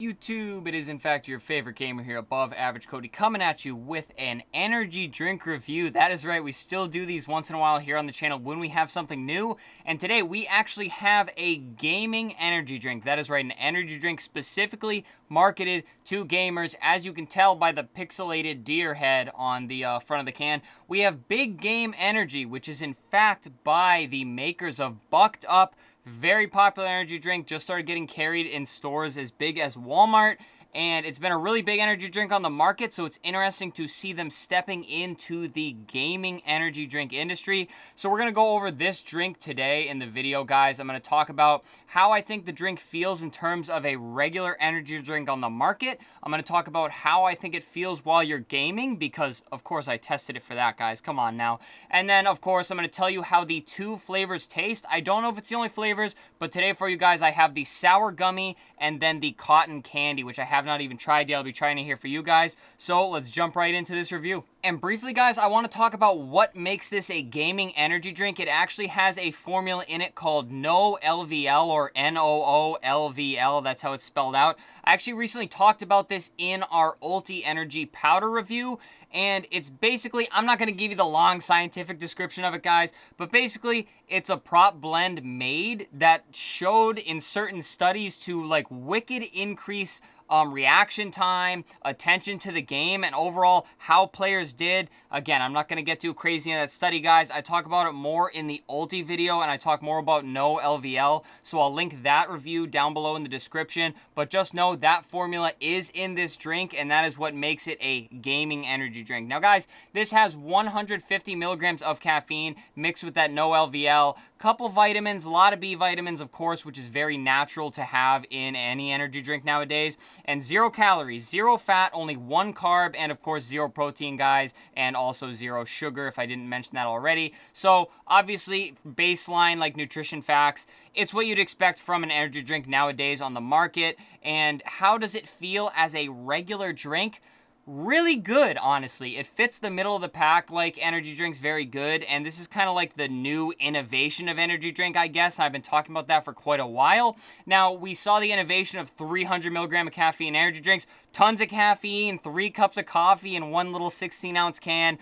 YouTube, it is in fact your favorite gamer here, Above Average Cody, coming at you with an energy drink review. That is right, we still do these once in a while here on the channel when we have something new, and today we actually have a gaming energy drink. That is right, an energy drink specifically marketed to gamers. As you can tell by the pixelated deer head on the front of the can, we have Big Game Energy, which is in fact by the makers of Bucked Up. Very popular energy drink, just started getting carried in stores as big as Walmart, and it's been a really big energy drink on the market, so it's interesting to see them stepping into the gaming energy drink industry. So we're going to go over this drink today in the video, guys. I'm going to talk about how I think the drink feels in terms of a regular energy drink on the market. I'm going to talk about how I think it feels while you're gaming, because of course I tested it for that, guys. Come on now. And then of course I'm going to tell you how the two flavors taste. I don't know if it's the only flavors, but today for you guys I have the sour gummy and then the cotton candy, which I have not even tried yet. I'll be trying it here for you guys. So let's jump right into this review. And briefly, guys, I want to talk about what makes this a gaming energy drink. It actually has a formula in it called No LVL, or NOOLVL. That's how it's spelled out. I actually recently talked about this in our Ulti Energy powder review, and it's basically, I'm not going to give you the long scientific description of it, guys, but basically it's a prop blend made that showed in certain studies to like wicked increase reaction time, attention to the game, and overall how players did. Again, I'm not going to get too crazy in that study, guys. I talk about it more in the Ulti video, and I talk more about No LVL, so I'll link that review down below in the description. But just know that formula is in this drink, and that is what makes it a gaming energy drink. Now, guys, this has 150 milligrams of caffeine mixed with that No LVL, couple vitamins, a lot of B vitamins, of course, which is very natural to have in any energy drink nowadays, and 0 calories, 0 fat, only 1 carb, and of course 0 protein, guys, and also 0 sugar, if I didn't mention that already. So obviously baseline like nutrition facts, it's what you'd expect from an energy drink nowadays on the market. And how does it feel as a regular drink? Really good, honestly. It fits the middle of the pack like energy drinks, very good, and this is kind of like the new innovation of energy drink, I guess. I've been talking about that for quite a while. Now, we saw the innovation of 300 milligram of caffeine energy drinks, tons of caffeine, 3 cups of coffee in one little 16-ounce can.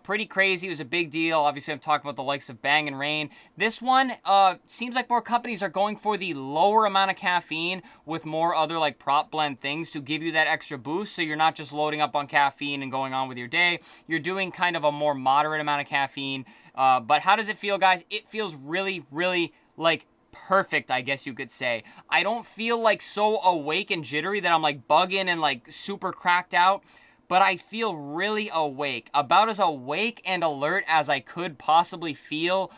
Pretty crazy. It was a big deal. Obviously, I'm talking about the likes of Bang and Rain. This one seems like more companies are going for the lower amount of caffeine with more other like prop blend things to give you that extra boost, so you're not just loading up on caffeine and going on with your day. You're doing kind of a more moderate amount of caffeine. But how does it feel, guys? It feels really, really like perfect, I guess you could say. I don't feel like so awake and jittery that I'm like bugging and like super cracked out, but I feel really awake, about as awake and alert as I could possibly feel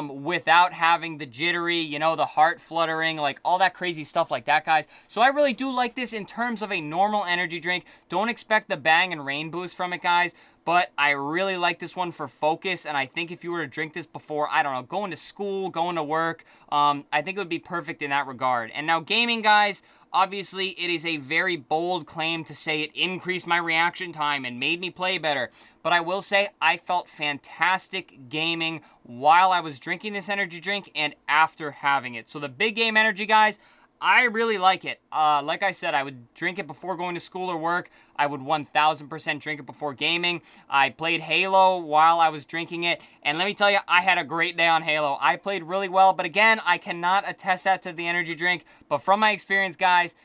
without having the jittery, you know, the heart fluttering, like all that crazy stuff like that, guys. So I really do like this in terms of a normal energy drink. Don't expect the Bang and Rain boost from it, guys, but I really like this one for focus, and I think if you were to drink this before, I don't know, going to school, going to work, I think it would be perfect in that regard. And now gaming, guys, obviously, it is a very bold claim to say it increased my reaction time and made me play better. But I will say I felt fantastic gaming while I was drinking this energy drink and after having it. So the Big Game Energy, guys, I really like it. Like I said, I would drink it before going to school or work. I would 1000% drink it before gaming. I played Halo while I was drinking it, and let me tell you, I had a great day on Halo. I played really well, but again, I cannot attest that to the energy drink. But from my experience, guys,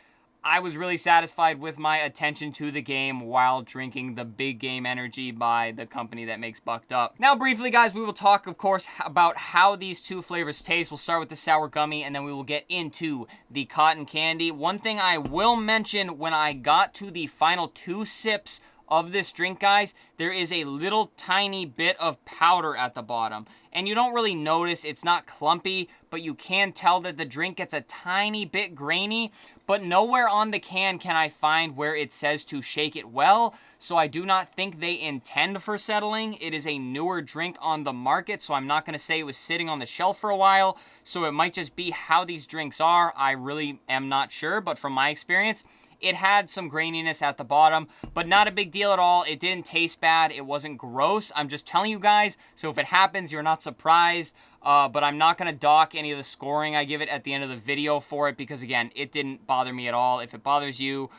I was really satisfied with my attention to the game while drinking the Big Game Energy by the company that makes Bucked Up. Now, briefly, guys, we will talk, of course, about how these two flavors taste. We'll start with the sour gummy, and then we will get into the cotton candy. One thing I will mention, when I got to the final 2 sips of this drink, guys, there is a little tiny bit of powder at the bottom, and you don't really notice. It's not clumpy, but you can tell that the drink gets a tiny bit grainy, but nowhere on the can can I find where it says to shake it well, so I do not think they intend for settling. It is a newer drink on the market, so I'm not going to say it was sitting on the shelf for a while, so it might just be how these drinks are. I really am not sure, but from my experience, it had some graininess at the bottom, but not a big deal at all. It didn't taste bad. It wasn't gross. I'm just telling you guys, so if it happens, you're not surprised. But I'm not going to dock any of the scoring I give it at the end of the video for it because, again, it didn't bother me at all. If it bothers you,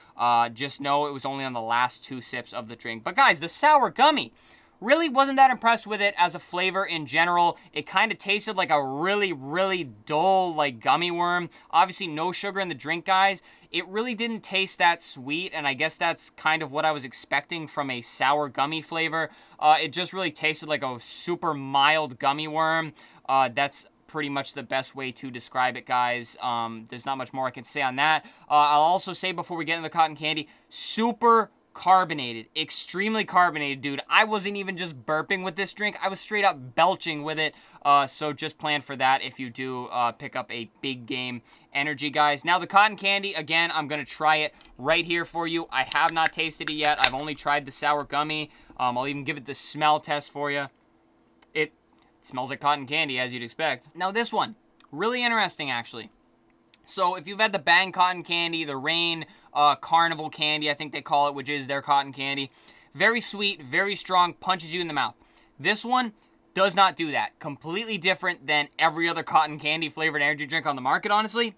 just know it was only on the last 2 sips of the drink. But, guys, the sour gummy, really wasn't that impressed with it as a flavor in general. It kind of tasted like a really, really dull, like, gummy worm. Obviously, no sugar in the drink, guys. It really didn't taste that sweet, and I guess that's kind of what I was expecting from a sour gummy flavor. It just really tasted like a super mild gummy worm. That's pretty much the best way to describe it, guys. There's not much more I can say on that. I'll also say before we get into the cotton candy, super carbonated, extremely carbonated, dude. I wasn't even just burping with this drink. I was straight up belching with it. So just plan for that if you do pick up a big game energy, guys. Now the cotton candy, again, I'm going to try it right here for you. I have not tasted it yet. I've only tried the sour gummy. I'll even give it the smell test for you. It smells like cotton candy, as you'd expect. Now this one, really interesting, actually. So if you've had the Bang cotton candy, the Rain Carnival candy, I think they call it, which is their cotton candy. Very sweet, very strong, punches you in the mouth. This one does not do that. Completely different than every other cotton candy flavored energy drink on the market, honestly.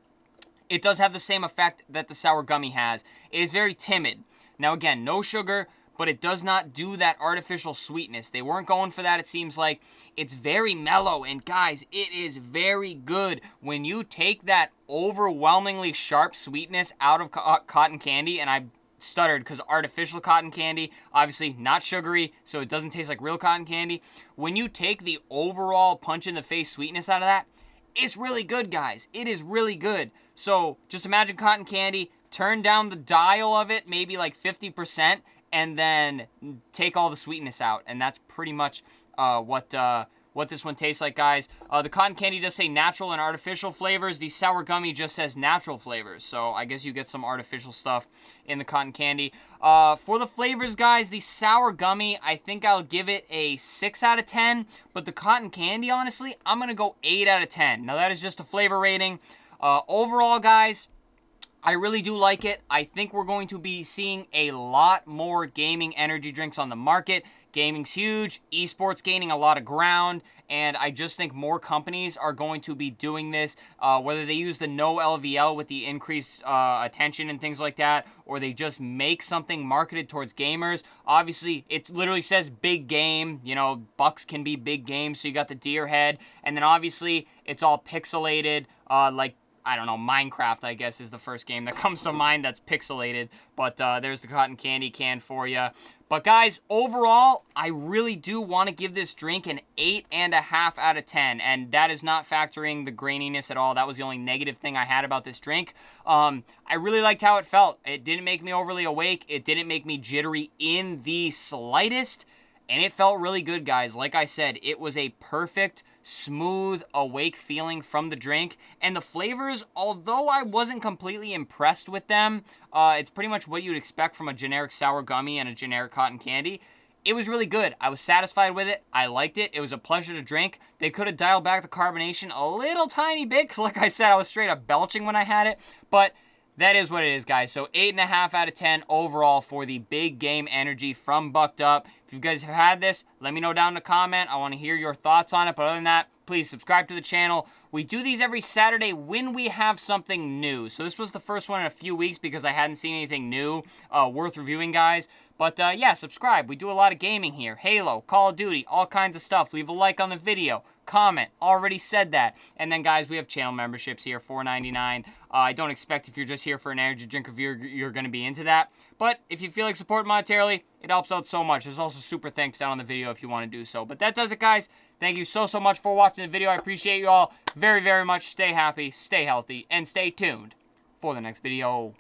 It does have the same effect that the sour gummy has. It is very timid. Now again, no sugar, but it does not do that artificial sweetness. They weren't going for that, it seems like. It's very mellow, and guys, it is very good. When you take that overwhelmingly sharp sweetness out of cotton candy, and I stuttered because artificial cotton candy, obviously not sugary, so it doesn't taste like real cotton candy. When you take the overall punch-in-the-face sweetness out of that, it's really good, guys. It is really good. So just imagine cotton candy, turn down the dial of it, maybe like 50%, and then take all the sweetness out, and that's pretty much what this one tastes like, guys. The cotton candy does say natural and artificial flavors. The sour gummy just says natural flavors, so I guess you get some artificial stuff in the cotton candy. For the flavors, guys, the sour gummy, I think I'll give it a 6 out of 10, but the cotton candy, honestly, I'm going to go 8 out of 10. Now, that is just a flavor rating. Overall, guys, I really do like it. I think we're going to be seeing a lot more gaming energy drinks on the market. Gaming's huge, esports gaining a lot of ground, and I just think more companies are going to be doing this, whether they use the no LVL with the increased attention and things like that, or they just make something marketed towards gamers. Obviously, it literally says big game, you know, bucks can be big games, so you got the deer head, and then obviously it's all pixelated, like, I don't know, Minecraft, I guess, is the first game that comes to mind that's pixelated. But there's the cotton candy can for you. But guys, overall, I really do want to give this drink an 8.5 out of 10. And that is not factoring the graininess at all. That was the only negative thing I had about this drink. I really liked how it felt. It didn't make me overly awake. It didn't make me jittery in the slightest. And it felt really good, guys. Like I said, it was a perfect, smooth, awake feeling from the drink. And the flavors, although I wasn't completely impressed with them, it's pretty much what you'd expect from a generic sour gummy and a generic cotton candy. It was really good. I was satisfied with it. I liked it. It was a pleasure to drink. They could have dialed back the carbonation a little tiny bit, because like I said, I was straight up belching when I had it. But that is what it is, guys. So 8.5 out of 10 overall for the big game energy from Bucked Up. If you guys have had this, let me know down in the comment. I want to hear your thoughts on it. But other than that, please subscribe to the channel. We do these every Saturday when we have something new. So this was the first one in a few weeks because I hadn't seen anything new worth reviewing, guys. But yeah, subscribe. We do a lot of gaming here. Halo, Call of Duty, all kinds of stuff. Leave a like on the video. Comment. Already said that. And then, guys, we have channel memberships here, $4.99. I don't expect if you're just here for an energy drink review, you're going to be into that. But if you feel like supporting monetarily, it helps out so much. There's also super thanks down on the video if you want to do so. But that does it, guys. Thank you so much for watching the video. I appreciate you all very, very much. Stay happy, stay healthy, and stay tuned for the next video.